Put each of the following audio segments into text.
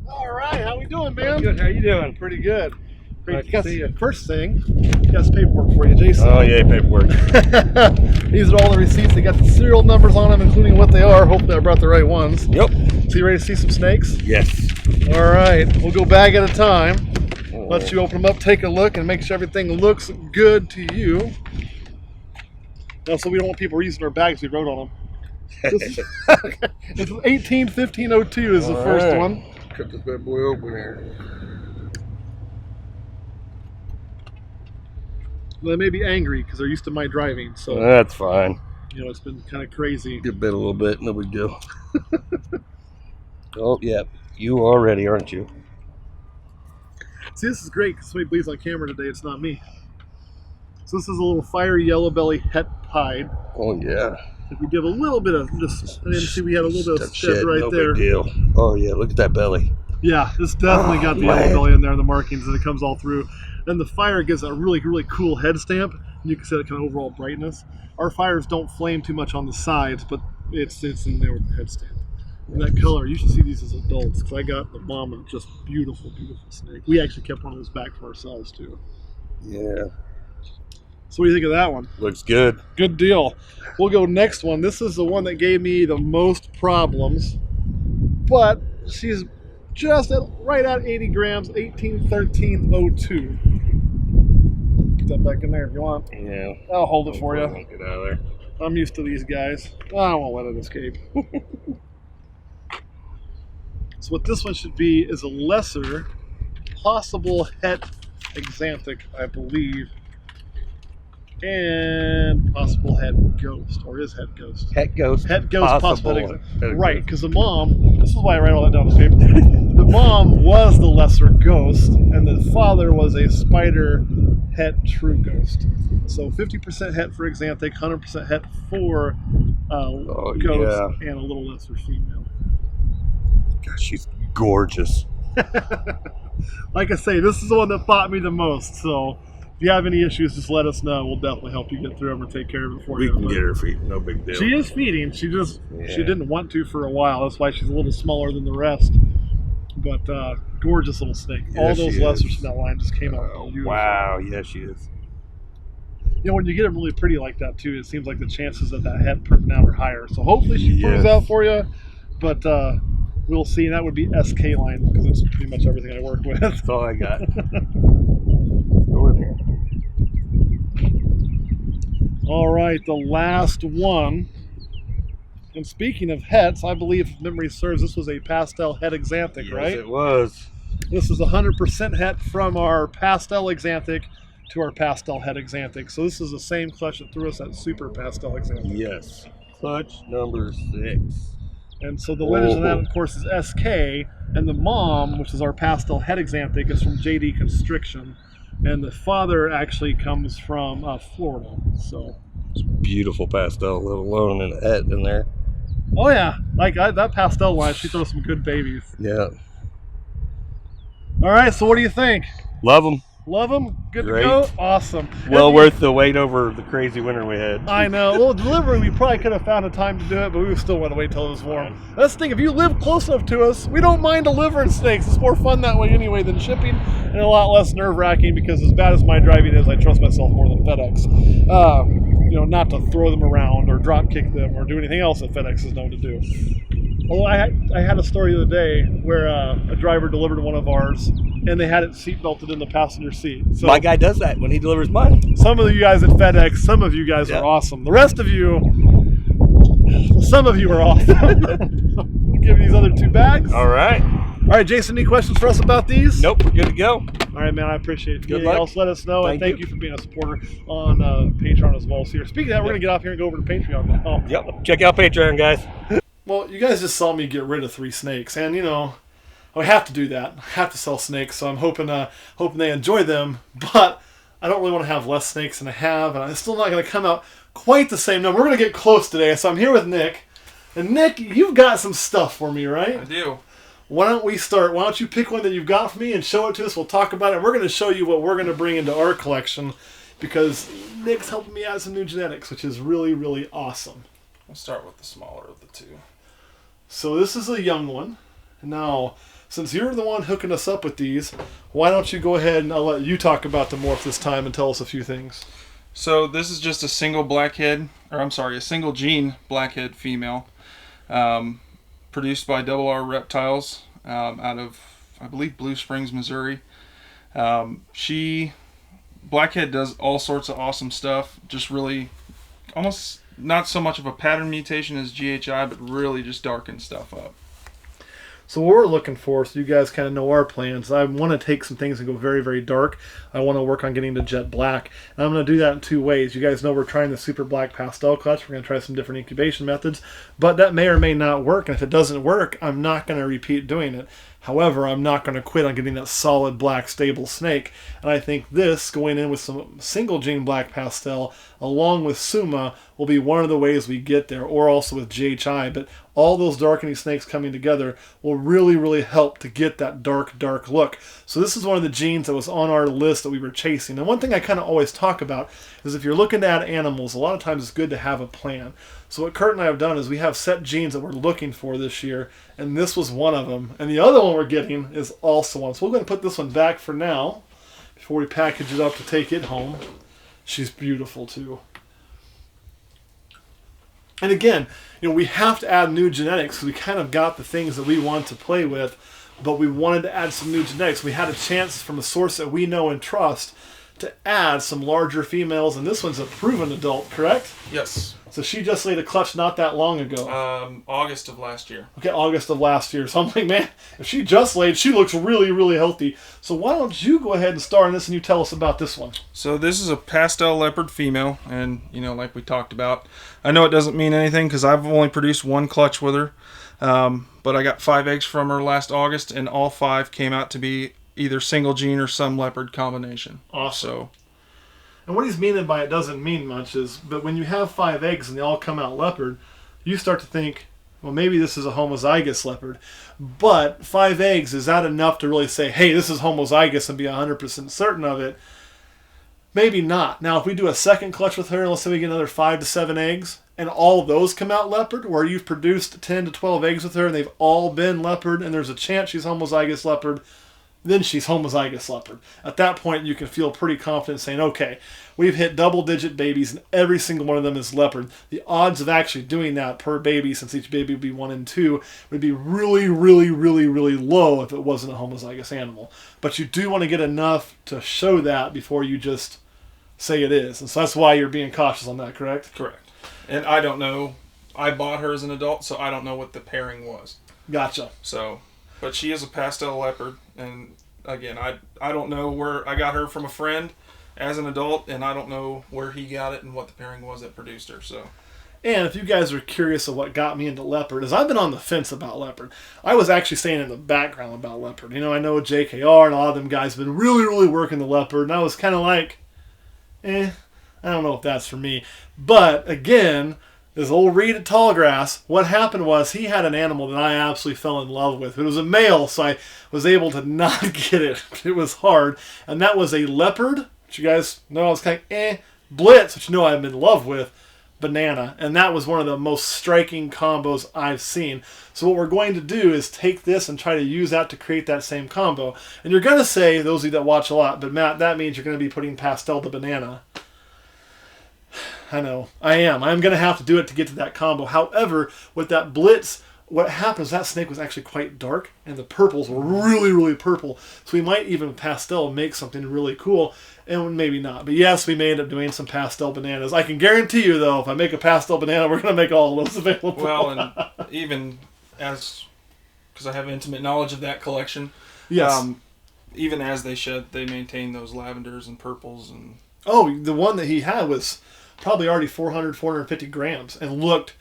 All right, how we doing, man? Good. How you doing? Pretty good. Great to see you. First thing, got some paperwork for you, Jason. Oh yeah, paperwork. These are all the receipts. They got the serial numbers on them, including what they are. Hopefully I brought the right ones. Yep. So you ready to see some snakes? Yes. All right, we'll go bag at a time. Let you open them up, take a look, and make sure everything looks good to you. Also, we don't want people using our bags we wrote on them. It's 181502 is the first one. Cut this bad boy open here. Well, they may be angry because they're used to my driving, so That's fine. you know it's been kind of crazy. Get bit a little bit, no big deal. Oh yeah, you are ready, aren't you? See, this is great because somebody believes on camera today it's not me. So this is a little fiery yellow belly het pied. Oh yeah. We did a little bit of just. I didn't see we had a little bit of shed right no there. Big deal. Oh yeah, look at that belly. Yeah, this definitely got the yellow belly in there, the markings, and it comes all through. And the fire gives a really, really cool head stamp. And you can see that kind of overall brightness. Our fires don't flame too much on the sides, but it's in there with the head stamp. And that color, you should see these as adults, because I got the mom of just beautiful, beautiful snake. We actually kept one of those back for ourselves, too. Yeah. So what do you think of that one? Looks good. Good deal. We'll go next one. This is the one that gave me the most problems, but she's just right at 80 grams, 181302. Put that back in there if you want. Yeah. I'll hold it for you. Get out of there. I'm used to these guys. I won't let it escape. So what this one should be is a lesser possible het exanthic, I believe. And possible het ghost, or is het ghost? Het ghost. Het ghost possible. Het Right, ghost. because the mom, this is why I write all that down on the paper. The mom was the lesser ghost, and the father was a spider het true ghost. So 50% het for exanthic, 100% het for ghost, and a little lesser female. Gosh, she's gorgeous. Like I say, this is the one that fought me the most, so if you have any issues, just let us know. We'll definitely help you get through them or take care of it for you. We can get her feet, no big deal. She is feeding. She didn't want to for a while. That's why she's a little smaller than the rest. But gorgeous little snake. Yeah, all those she lessers is. from that line just came out beautiful. Wow, yeah, she is. You know, when you get them really pretty like that too, it seems like the chances of that head proving out are higher. So hopefully she proves out for you. But we'll see. And that would be SK line because it's pretty much everything I work with. That's all I got. Go in here. All right, the last one. And speaking of hets, I believe, if memory serves, this was a pastel het exanthic, right? Yes, it was. This is 100% het from our pastel exanthic to our pastel het exanthic. So this is the same clutch that threw us that super pastel exanthic. Yes. Clutch number 6. And so the lineage of that, of course, is SK. And the mom, which is our pastel het exanthic, is from JD Constriction. And the father actually comes from Florida. So It's beautiful pastel, let alone an het in there. oh yeah, like that pastel line, she throws some good babies. Yeah. All right, so what do you think? Love them. Love them? Good Great. to go? Awesome. Well And worth the wait over the crazy winter we had. I know. Well, delivery, we probably could have found a time to do it, but we still want to wait till it was warm. That's the thing. If you live close enough to us, we don't mind delivering snakes. It's more fun that way anyway than shipping, and a lot less nerve-wracking because as bad as my driving is, I trust myself more than FedEx. You know, not to throw them around or drop kick them or do anything else that FedEx is known to do. Although I had a story the other day where a driver delivered one of ours, and they had it seat belted in the passenger seat. So My guy does that when he delivers mine. some of you guys at FedEx, some of you guys are awesome. The rest of you, some of you are awesome. I'll give you these other 2 bags. All right. All right, Jason, any questions for us about these? Nope, we're good to go. All right, man, I appreciate it. Good Anything luck. else, let us know. And thank you for being a supporter on Patreon as well. So here, speaking of that, we're going to get off here and go over to Patreon now. Yep. Check out Patreon, guys. Well, you guys just saw me get rid of 3 snakes, and you know, I have to do that. I have to sell snakes, so I'm hoping they enjoy them. But I don't really want to have less snakes than I have, and it's still not going to come out quite the same number. We're going to get close today, so I'm here with Nick. And Nick, you've got some stuff for me, right? I do. Why don't we start? Why don't you pick one that you've got for me and show it to us? We'll talk about it. We're going to show you what we're going to bring into our collection. because Nick's helping me add some new genetics, which is really, really awesome. We'll start with the smaller of the two. So this is a young one. Now, since you're the one hooking us up with these, why don't you go ahead and I'll let you talk about the morph this time and tell us a few things. So this is just a single a single gene blackhead female, produced by R Reptiles out of, I believe, Blue Springs, Missouri. Blackhead does all sorts of awesome stuff. Just really, almost not so much of a pattern mutation as GHI, but really just darkens stuff up. So what we're looking for, so you guys kind of know our plans, I want to take some things and go very, very dark. I want to work on getting to jet black. And I'm going to do that in two ways. You guys know we're trying the super black pastel clutch. We're going to try some different incubation methods. But that may or may not work. And if it doesn't work, I'm not going to repeat doing it. However, I'm not going to quit on getting that solid black stable snake. And I think this, going in with some single gene black pastel, along with Suma, will be one of the ways we get there, or also with GHI. But all those darkening snakes coming together will really, really help to get that dark, dark look. So this is one of the genes that was on our list that we were chasing. And one thing I kind of always talk about is if you're looking to add animals, a lot of times it's good to have a plan. So what Kurt and I have done is we have set genes that we're looking for this year, and this was one of them. And the other one we're getting is also one. So we're going to put this one back for now before we package it up to take it home. She's beautiful too. And again, we have to add new genetics because we kind of got the things that we want to play with, but we wanted to add some new genetics. We had a chance from a source that we know and trust to add some larger females, and this one's a proven adult, correct? Yes. So she just laid a clutch not that long ago. August of last year. Okay, August of last year. So I'm like, man, if she just laid, she looks really, really healthy. So why don't you go ahead and star in this and you tell us about this one? So this is a pastel leopard female, and like we talked about, I know it doesn't mean anything because I've only produced one clutch with her, but I got 5 eggs from her last August, and all 5 came out to be either single gene or some leopard combination. Awesome. So, and what he's meaning by it doesn't mean much is, but when you have 5 eggs and they all come out leopard, you start to think, well, maybe this is a homozygous leopard. But 5 eggs, is that enough to really say, hey, this is homozygous and be 100% certain of it? Maybe not. Now, if we do a second clutch with her, and let's say we get another 5 to 7 eggs, and all of those come out leopard, where you've produced 10 to 12 eggs with her, and they've all been leopard, and there's a chance she's homozygous leopard, then she's homozygous leopard. At that point, you can feel pretty confident saying, okay, we've hit double-digit babies, and every single one of them is leopard. The odds of actually doing that per baby, since each baby would be 1 in 2, would be really, really, really, really low if it wasn't a homozygous animal. But you do want to get enough to show that before you just say it is. And so that's why you're being cautious on that, correct? Correct. And I don't know. I bought her as an adult, so I don't know what the pairing was. Gotcha. So, but she is a pastel leopard, and again, I don't know where I got her from a friend as an adult, and I don't know where he got it and what the pairing was that produced her. So, and if you guys are curious of what got me into leopard, is I've been on the fence about leopard. I was actually staying in the background about leopard. I know JKR and a lot of them guys have been really, really working the leopard, and I was kind of like, I don't know if that's for me. But again, this old Reed at Tallgrass, what happened was he had an animal that I absolutely fell in love with. It was a male, so I was able to not get it. It was hard. And that was a leopard, which you guys know I was kind of Blitz, which I'm in love with, banana. And that was one of the most striking combos I've seen. So what we're going to do is take this and try to use that to create that same combo. And you're going to say, those of you that watch a lot, but Matt, that means you're going to be putting pastel to banana. I know. I am. I'm going to have to do it to get to that combo. However, with that Blitz, what happens, that snake was actually quite dark, and the purples were really, really purple. So we might even pastel make something really cool, and maybe not. But yes, we may end up doing some pastel bananas. I can guarantee you, though, if I make a pastel banana, we're going to make all of those available. Well, and even because I have intimate knowledge of that collection, yes. Even as they shed, they maintain those lavenders and purples. And oh, the one that he had was probably already 450 grams and looked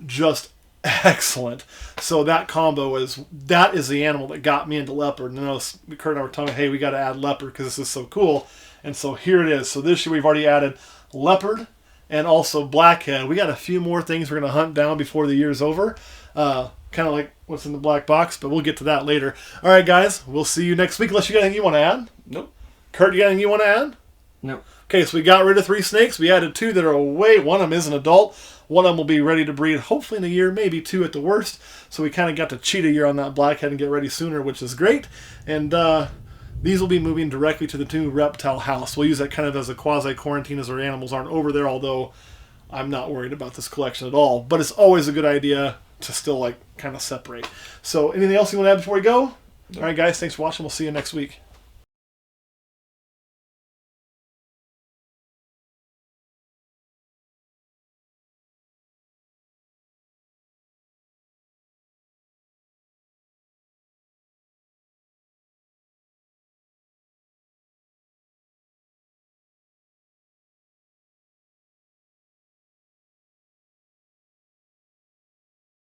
just excellent. So that combo is the animal that got me into leopard. And then Kurt and I were talking, hey, we got to add leopard because this is so cool. And so here it is. So this year we've already added leopard and also blackhead. We got a few more things we're going to hunt down before the year's over. Kind of like what's in the black box, but we'll get to that later. All right, guys, we'll see you next week. Unless you got anything you want to add? Nope. Kurt, you got anything you want to add? Nope. Okay, so we got rid of 3 snakes. We added 2 that are away. One of them is an adult. One of them will be ready to breed hopefully in a year, maybe 2 at the worst. So we kind of got to cheat a year on that blackhead and get ready sooner, which is great. And these will be moving directly to the new reptile house. We'll use that kind of as a quasi-quarantine as our animals aren't over there, although I'm not worried about this collection at all. But it's always a good idea to still like kind of separate. So anything else you want to add before we go? All right, guys, thanks for watching. We'll see you next week.